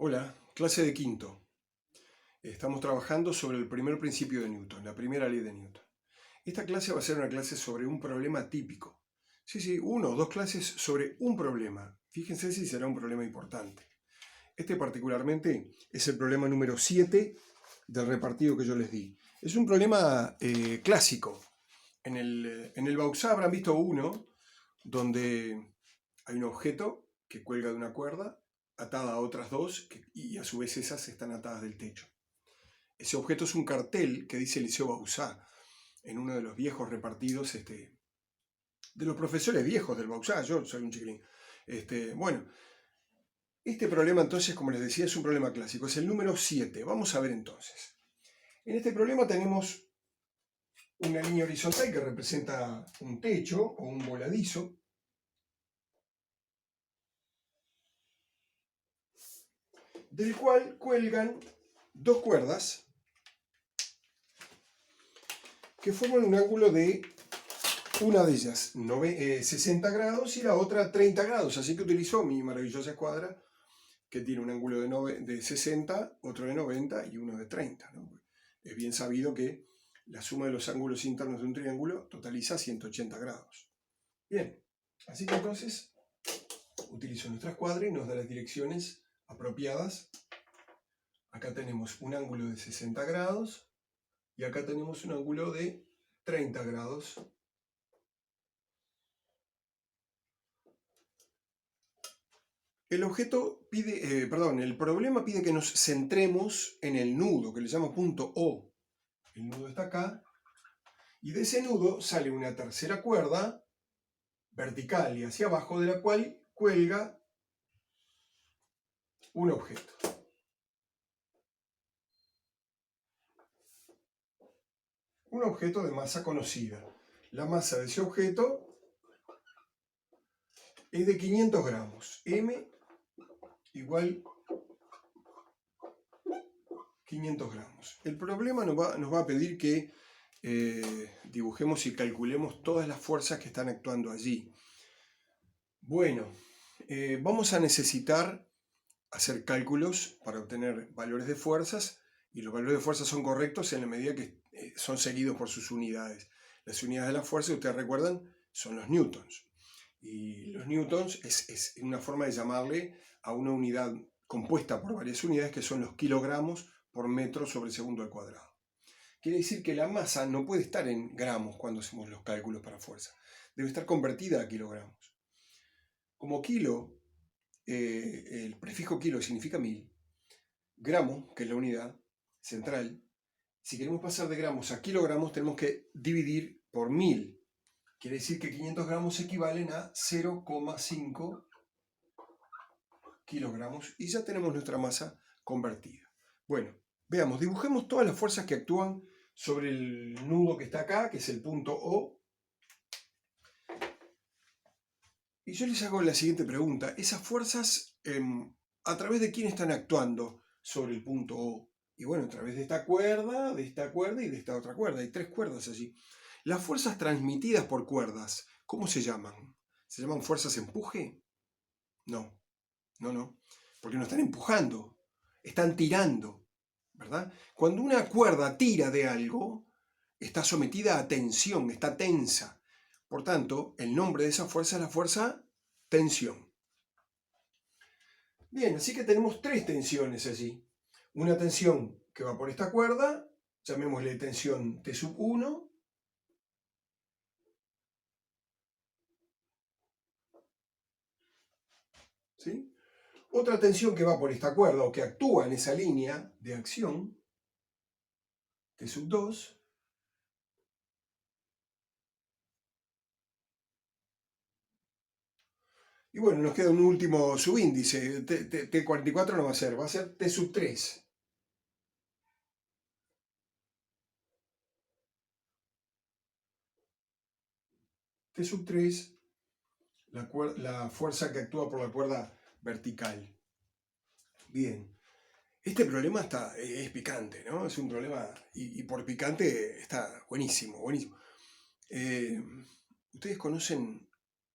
Hola, clase de quinto. Estamos trabajando sobre el primer principio de Newton, la primera ley de Newton. Esta clase va a ser una clase sobre un problema típico. Sí, uno o dos clases sobre un problema. Fíjense si será un problema importante. Este particularmente es el problema número 7 del repartido que yo les di. Es un problema clásico. En el Bauzá habrán visto uno donde hay un objeto que cuelga de una cuerda atada a otras dos y a su vez esas están atadas del techo. Ese objeto es un cartel que dice Liceo Bauzá en uno de los viejos repartidos de los profesores viejos del Bauzá. Yo soy un chiquilín. Bueno, este problema entonces, como les decía, es un problema clásico, es el número 7. Vamos a ver entonces. En este problema tenemos una línea horizontal que representa un techo o un voladizo, del cual cuelgan dos cuerdas que forman un ángulo de una de ellas 60 grados y la otra 30 grados. Así que utilizo mi maravillosa escuadra que tiene un ángulo de 60, otro de 90 y uno de 30. ¿No? Es bien sabido que la suma de los ángulos internos de un triángulo totaliza 180 grados. Bien, así que entonces utilizo nuestra escuadra y nos da las direcciones apropiadas. Acá tenemos un ángulo de 60 grados y acá tenemos un ángulo de 30 grados. El problema pide que nos centremos en el nudo, que le llamo punto O. El nudo está acá, y de ese nudo sale una tercera cuerda vertical y hacia abajo, de la cual cuelga un objeto. Un objeto de masa conocida. La masa de ese objeto es de 500 gramos. M igual 500 gramos. El problema nos va a pedir que dibujemos y calculemos todas las fuerzas que están actuando allí. Bueno, vamos a necesitar hacer cálculos para obtener valores de fuerzas, y los valores de fuerza son correctos en la medida que son seguidos por sus unidades. Las unidades de la fuerza, ustedes recuerdan, son los newtons. Y los newtons es una forma de llamarle a una unidad compuesta por varias unidades que son los kilogramos por metro sobre segundo al cuadrado. Quiere decir que la masa no puede estar en gramos cuando hacemos los cálculos para fuerza. Debe estar convertida a kilogramos. Como kilo, el prefijo kilo significa 1000, gramo, que es la unidad central, si queremos pasar de gramos a kilogramos tenemos que dividir por 1000. Quiere decir que 500 gramos equivalen a 0,5 kilogramos y ya tenemos nuestra masa convertida. Bueno, veamos, dibujemos todas las fuerzas que actúan sobre el nudo que está acá, que es el punto O. Y yo les hago la siguiente pregunta. ¿Esas fuerzas a través de quién están actuando sobre el punto O? Y bueno, a través de esta cuerda y de esta otra cuerda. Hay tres cuerdas allí. Las fuerzas transmitidas por cuerdas, ¿cómo se llaman? ¿Se llaman fuerzas empuje? No, no. Porque no están empujando, están tirando, ¿verdad? Cuando una cuerda tira de algo, está sometida a tensión, está tensa. Por tanto, el nombre de esa fuerza es la fuerza tensión. Bien, así que tenemos tres tensiones allí. Una tensión que va por esta cuerda, llamémosle tensión T sub 1. ¿Sí? Otra tensión que va por esta cuerda o que actúa en esa línea de acción, T sub 2. Y bueno, nos queda un último subíndice, T44 no va a ser T sub 3. T sub 3, la fuerza que actúa por la cuerda vertical. Bien, este problema es picante, ¿no? Es un problema, y por picante está buenísimo. ¿Ustedes conocen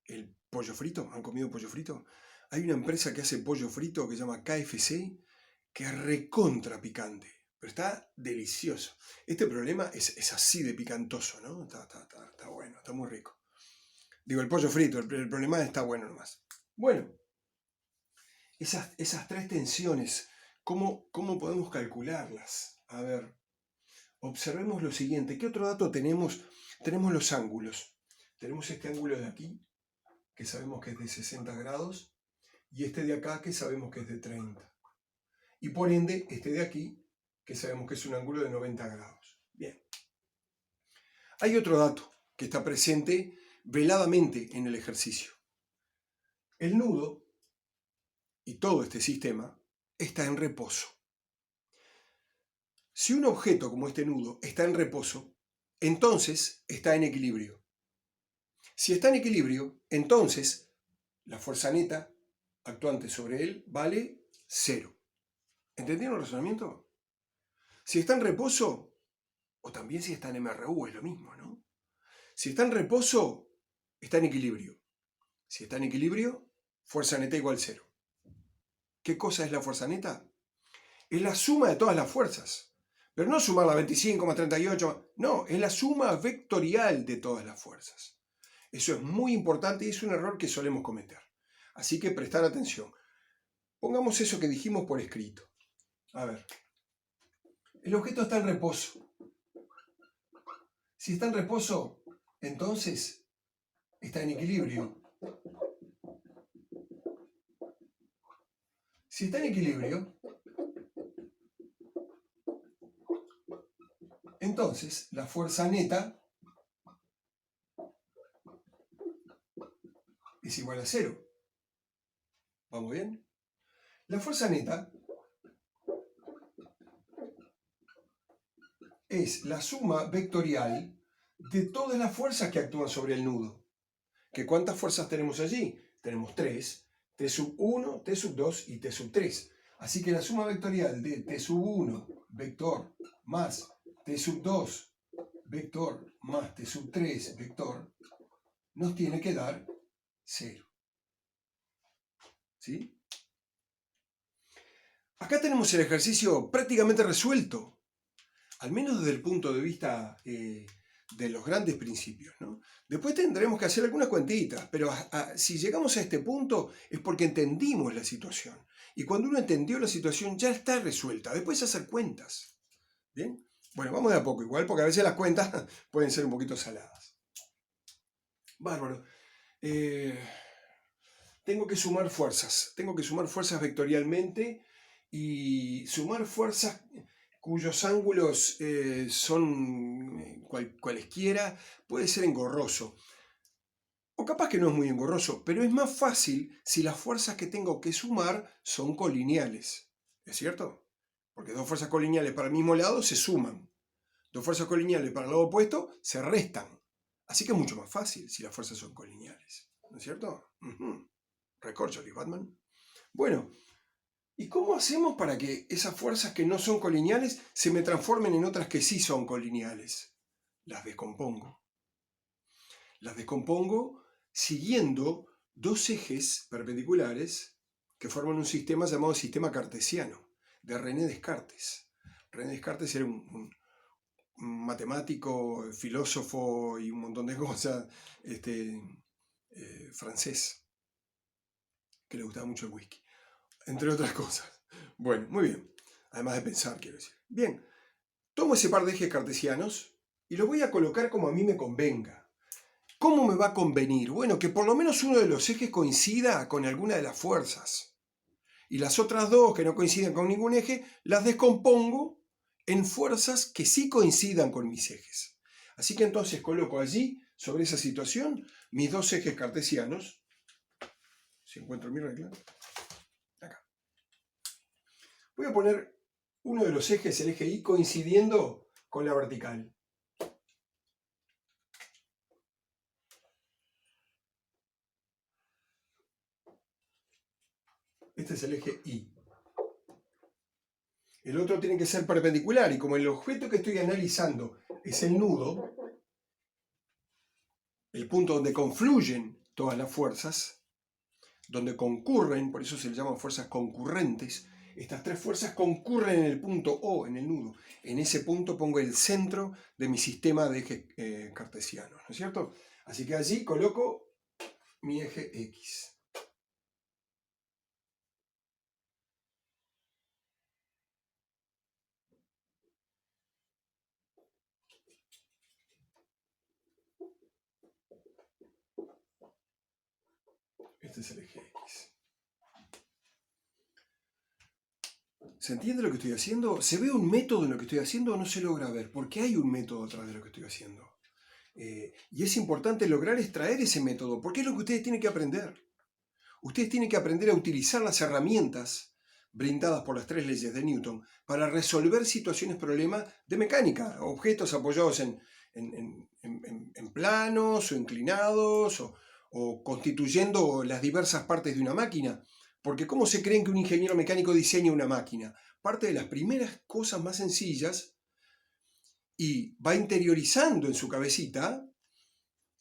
el pollo frito? ¿Han comido pollo frito? Hay una empresa que hace pollo frito que se llama KFC, que es recontra picante, pero está delicioso. Este problema es así de picantoso, ¿no? Está bueno, está muy rico. Digo, el pollo frito, el problema está bueno nomás. Bueno, esas tres tensiones, ¿cómo podemos calcularlas? A ver, observemos lo siguiente. ¿Qué otro dato tenemos? Tenemos los ángulos. Tenemos este ángulo de aquí, que sabemos que es de 60 grados, y este de acá, que sabemos que es de 30. Y por ende, este de aquí, que sabemos que es un ángulo de 90 grados. Bien. Hay otro dato que está presente veladamente en el ejercicio. El nudo y todo este sistema está en reposo. Si un objeto como este nudo está en reposo, entonces está en equilibrio. Si está en equilibrio, entonces la fuerza neta actuante sobre él vale 0. ¿Entendieron el razonamiento? Si está en reposo, o también si está en MRU, es lo mismo, ¿no? Si está en reposo, está en equilibrio. Si está en equilibrio, fuerza neta igual 0. ¿Qué cosa es la fuerza neta? Es la suma de todas las fuerzas. Pero no sumar la 25 más 38, no, es la suma vectorial de todas las fuerzas. Eso es muy importante y es un error que solemos cometer. Así que prestar atención. Pongamos eso que dijimos por escrito. A ver. El objeto está en reposo. Si está en reposo, entonces está en equilibrio. Si está en equilibrio, entonces la fuerza neta es igual a 0. ¿Vamos bien? La fuerza neta es la suma vectorial de todas las fuerzas que actúan sobre el nudo. ¿Que cuántas fuerzas tenemos allí? Tenemos 3, T sub 1, T sub 2 y T sub 3. Así que la suma vectorial de T sub 1, vector, más T sub 2, vector, más T sub 3, vector, nos tiene que dar 0. ¿Sí? Acá tenemos el ejercicio prácticamente resuelto, al menos desde el punto de vista de los grandes principios, ¿no? Después tendremos que hacer algunas cuentitas, pero si llegamos a este punto es porque entendimos la situación. Y cuando uno entendió la situación ya está resuelta, después hacer cuentas. ¿Bien? Bueno, vamos de a poco igual, porque a veces las cuentas pueden ser un poquito saladas. Bárbaro. Tengo que sumar fuerzas vectorialmente y sumar fuerzas cuyos ángulos son cualesquiera, puede ser engorroso. O capaz que no es muy engorroso, pero es más fácil si las fuerzas que tengo que sumar son colineales. ¿Es cierto? Porque dos fuerzas colineales para el mismo lado se suman. Dos fuerzas colineales para el lado opuesto se restan. Así que es mucho más fácil si las fuerzas son colineales. ¿No es cierto? Recorcholis, Batman. Bueno, ¿y cómo hacemos para que esas fuerzas que no son colineales se me transformen en otras que sí son colineales? Las descompongo. Las descompongo siguiendo dos ejes perpendiculares que forman un sistema llamado sistema cartesiano, de René Descartes. René Descartes era un matemático, filósofo y un montón de cosas francés, que le gustaba mucho el whisky, entre otras cosas. Bueno, muy bien. Además de pensar, quiero decir. Bien, tomo ese par de ejes cartesianos y los voy a colocar como a mí me convenga. ¿Cómo me va a convenir? Bueno, que por lo menos uno de los ejes coincida con alguna de las fuerzas. Y las otras dos que no coinciden con ningún eje, las descompongo en fuerzas que sí coincidan con mis ejes. Así que entonces coloco allí, sobre esa situación, mis dos ejes cartesianos. Si encuentro mi regla. Acá. Voy a poner uno de los ejes, el eje Y, coincidiendo con la vertical. Este es el eje Y. El otro tiene que ser perpendicular, y como el objeto que estoy analizando es el nudo, el punto donde confluyen todas las fuerzas, donde concurren, por eso se le llaman fuerzas concurrentes, Estas tres fuerzas concurren en el punto O, en el nudo. En ese punto pongo el centro de mi sistema de ejes cartesianos, ¿no es cierto? Así que allí coloco mi eje X. Este es el eje X. ¿Se entiende lo que estoy haciendo? ¿Se ve un método en lo que estoy haciendo o no se logra ver? Porque hay un método atrás de lo que estoy haciendo. Y es importante lograr extraer ese método, porque es lo que ustedes tienen que aprender. Ustedes tienen que aprender a utilizar las herramientas brindadas por las tres leyes de Newton para resolver situaciones, problemas de mecánica, objetos apoyados en planos o inclinados o constituyendo las diversas partes de una máquina. Porque ¿cómo se creen que un ingeniero mecánico diseña una máquina? Parte de las primeras cosas más sencillas y va interiorizando en su cabecita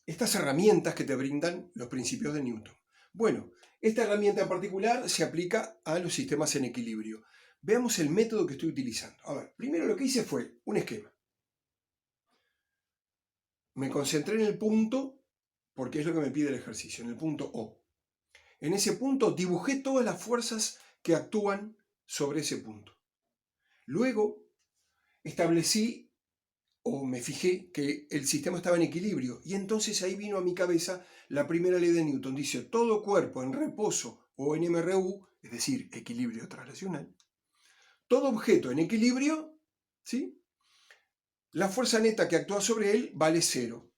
estas herramientas que te brindan los principios de Newton. Bueno, esta herramienta en particular se aplica a los sistemas en equilibrio. Veamos el método que estoy utilizando. A ver, primero lo que hice fue un esquema. Me concentré en el punto, porque es lo que me pide el ejercicio, en el punto O. En ese punto dibujé todas las fuerzas que actúan sobre ese punto. Luego establecí o me fijé que el sistema estaba en equilibrio y entonces ahí vino a mi cabeza la primera ley de Newton. Dice, todo cuerpo en reposo o en MRU, es decir, equilibrio traslacional, todo objeto en equilibrio, ¿sí? La fuerza neta que actúa sobre él vale 0.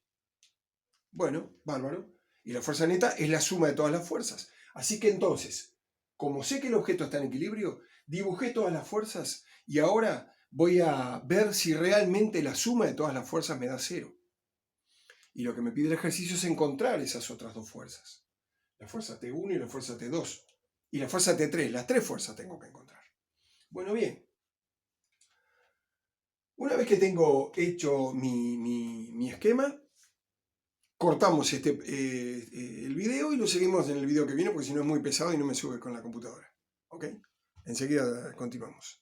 Bueno, bárbaro. Y la fuerza neta es la suma de todas las fuerzas. Así que entonces, como sé que el objeto está en equilibrio, dibujé todas las fuerzas y ahora voy a ver si realmente la suma de todas las fuerzas me da 0. Y lo que me pide el ejercicio es encontrar esas otras dos fuerzas. La fuerza T1 y la fuerza T2. Y la fuerza T3. Las tres fuerzas tengo que encontrar. Bueno, bien. Una vez que tengo hecho mi esquema, cortamos el video y lo seguimos en el video que viene porque si no es muy pesado y no me sube con la computadora. ¿Ok? Enseguida continuamos.